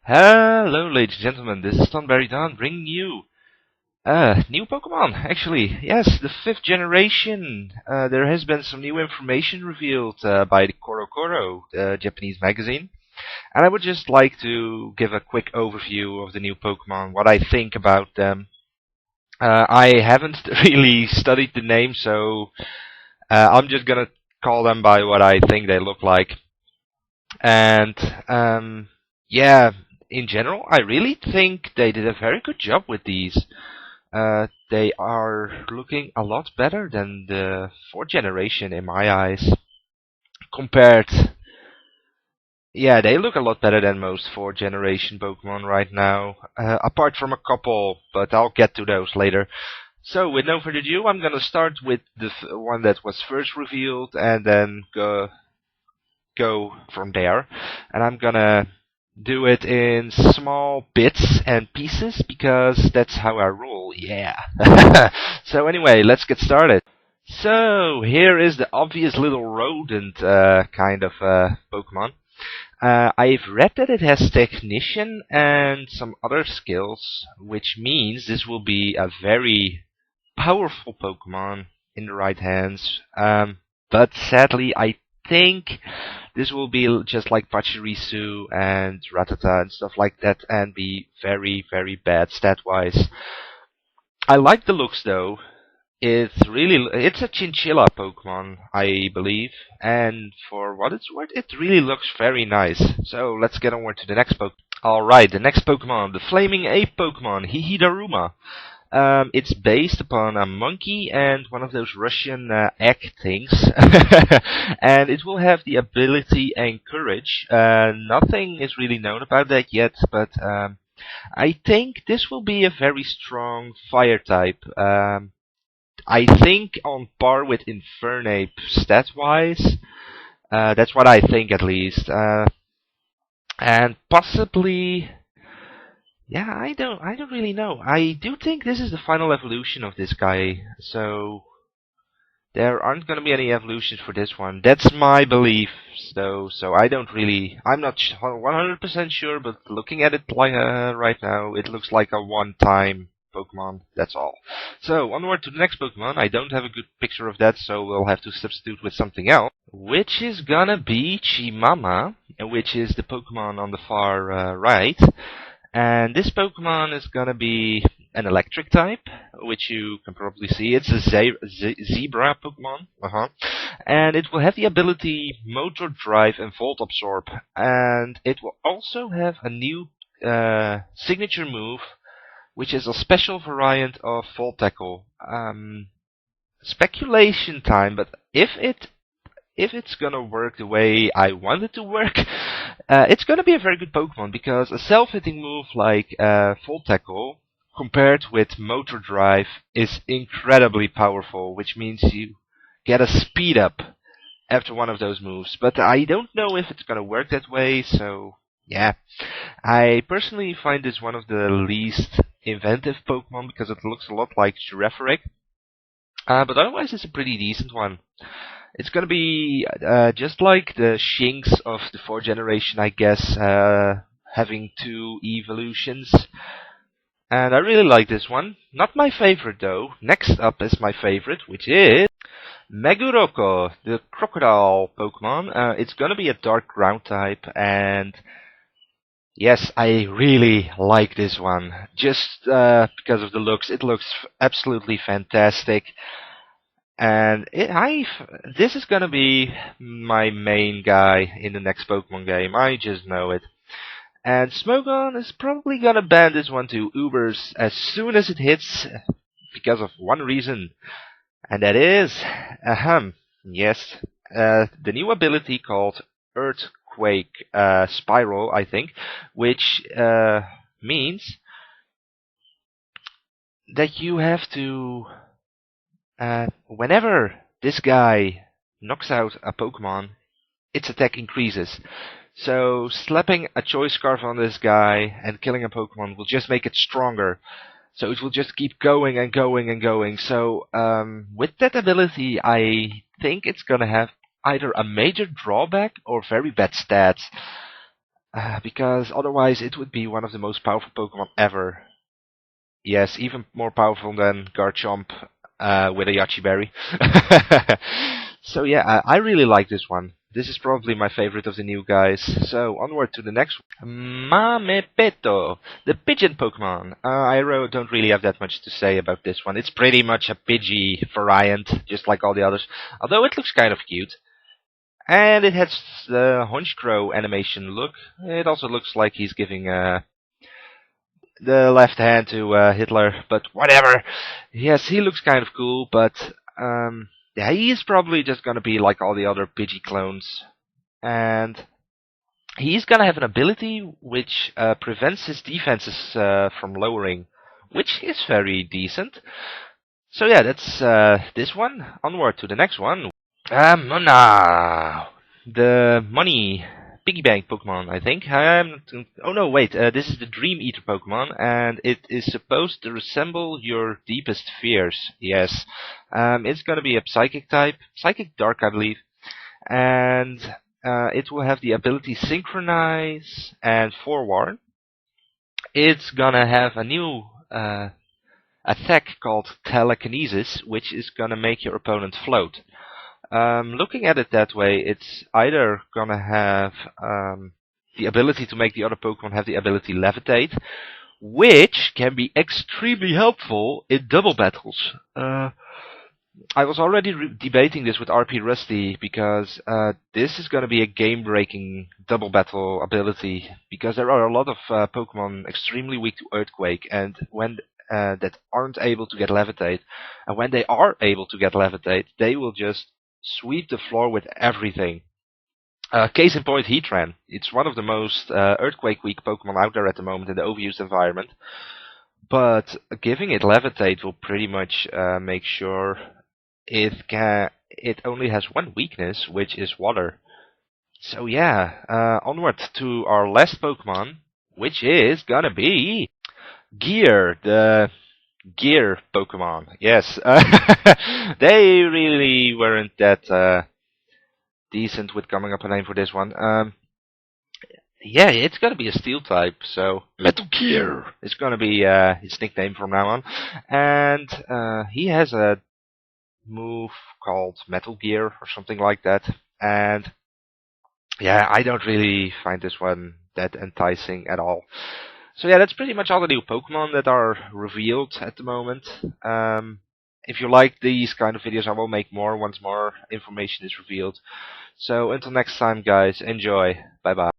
Hello, ladies and gentlemen. This is Thornberry Don bringing you new Pokemon. Actually, yes, the 5th generation. There has been some new information revealed by the COROCORO, Japanese magazine, and I would just like to give a quick overview of the new Pokemon, what I think about them. I haven't really studied the name, so I'm just gonna call them by what I think they look like. And yeah, in general, I really think they did a very good job with these. They are looking a lot better than the 4th generation in my eyes. Compared, yeah, they look a lot better than most 4th generation Pokemon right now. Apart from a couple, but I'll get to those later. So, with no further ado, I'm gonna start with the one that was first revealed, and then go from there. And I'm gonna do it in small bits and pieces because that's how I roll, yeah. So anyway, let's get started. So here is the obvious little rodent kind of Pokemon. I've read that it has Technician and some other skills, which means this will be a very powerful Pokemon in the right hands. But sadly, I think this will be just like Pachirisu and Rattata and stuff like that, and be very, very bad stat-wise. I like the looks though. It's a chinchilla Pokemon, I believe, and for what it's worth, it really looks very nice. So let's get on to the next Pokemon. Alright, the next Pokemon, the Flaming Ape Pokemon, Hihidaruma. It's based upon a monkey and one of those Russian egg things. And it will have the ability Encourage. Nothing is really known about that yet, but I think this will be a very strong fire type. I think on par with Infernape stat-wise. That's what I think at least. And possibly... yeah, I don't really know. I do think this is the final evolution of this guy, so there aren't going to be any evolutions for this one. That's my belief, though. So I'm not 100% sure, but looking at it like right now, it looks like a one-time Pokemon. That's all. So onward to the next Pokemon. I don't have a good picture of that, so we'll have to substitute with something else, which is gonna be Chimama, which is the Pokemon on the far right. And this Pokemon is gonna be an electric type, which you can probably see. It's a zebra Pokemon. And it will have the ability Motor Drive and Volt Absorb. And it will also have a new signature move, which is a special variant of Volt Tackle. Speculation time, but if it's gonna work the way I want it to work, it's gonna be a very good Pokemon, because a self-hitting move like Volt Tackle compared with Motor Drive is incredibly powerful, which means you get a speed up after one of those moves. But I don't know if it's gonna work that way, so yeah. I personally find this one of the least inventive Pokemon because it looks a lot like Girafarig. But otherwise it's a pretty decent one. It's gonna be just like the Shinx of the 4th generation, I guess, having 2 evolutions. And I really like this one. Not my favorite though. Next up is my favorite, which is Meguroko, the crocodile Pokemon. It's gonna be a dark ground type, and yes, I really like this one. Just because of the looks. It looks absolutely fantastic. And this is gonna be my main guy in the next Pokemon game. I just know it. And Smogon is probably gonna ban this one to Ubers as soon as it hits, because of one reason, and that is, yes, the new ability called Earthquake Spiral, I think, which means that you have to. Whenever this guy knocks out a Pokemon, its attack increases. So slapping a Choice Scarf on this guy and killing a Pokemon will just make it stronger. So it will just keep going and going and going. So with that ability, I think it's gonna have either a major drawback or very bad stats. because otherwise it would be one of the most powerful Pokemon ever. Yes, even more powerful than Garchomp with a Yachi Berry. So yeah, I really like this one. This is probably my favorite of the new guys. So onward to the next one. Mamepeto, the pigeon Pokemon. Don't really have that much to say about this one. It's pretty much a Pidgey variant, just like all the others. Although it looks kind of cute. And it has the Honchkrow animation look. It also looks like he's giving the left hand to Hitler, but whatever. Yes, he looks kind of cool, but yeah, he's probably just gonna be like all the other Pidgey clones. And he's gonna have an ability which prevents his defenses from lowering, which is very decent. So yeah, that's this one. Onward to the next one. Mona, the money piggy bank Pokemon, I think. Oh no, wait. This is the Dream Eater Pokemon, and it is supposed to resemble your deepest fears. Yes, it's gonna be a Psychic type, Psychic Dark, I believe, and it will have the ability Synchronize and Forewarn. It's gonna have a new attack called Telekinesis, which is gonna make your opponent float. Looking at it that way, it's either gonna have the ability to make the other Pokemon have the ability Levitate, which can be extremely helpful in double battles. I was already debating this with RP Rusty because this is gonna be a game-breaking double battle ability because there are a lot of Pokemon extremely weak to Earthquake, and when that aren't able to get Levitate, and when they are able to get Levitate, they will just sweep the floor with everything. Case in point, Heatran. It's one of the most Earthquake-weak Pokemon out there at the moment in the overused environment. But giving it Levitate will pretty much make sure it only has one weakness, which is water. So yeah, onward to our last Pokemon, which is gonna be Gear, the Gear Pokemon. Yes, they really weren't that decent with coming up with a name for this one. Yeah, it's gonna be a Steel type, so Metal Gear is gonna be his nickname from now on. And he has a move called Metal Gear or something like that. And yeah, I don't really find this one that enticing at all. So yeah, that's pretty much all the new Pokemon that are revealed at the moment. If you like these kind of videos, I will make more once more information is revealed. So until next time, guys, enjoy. Bye bye.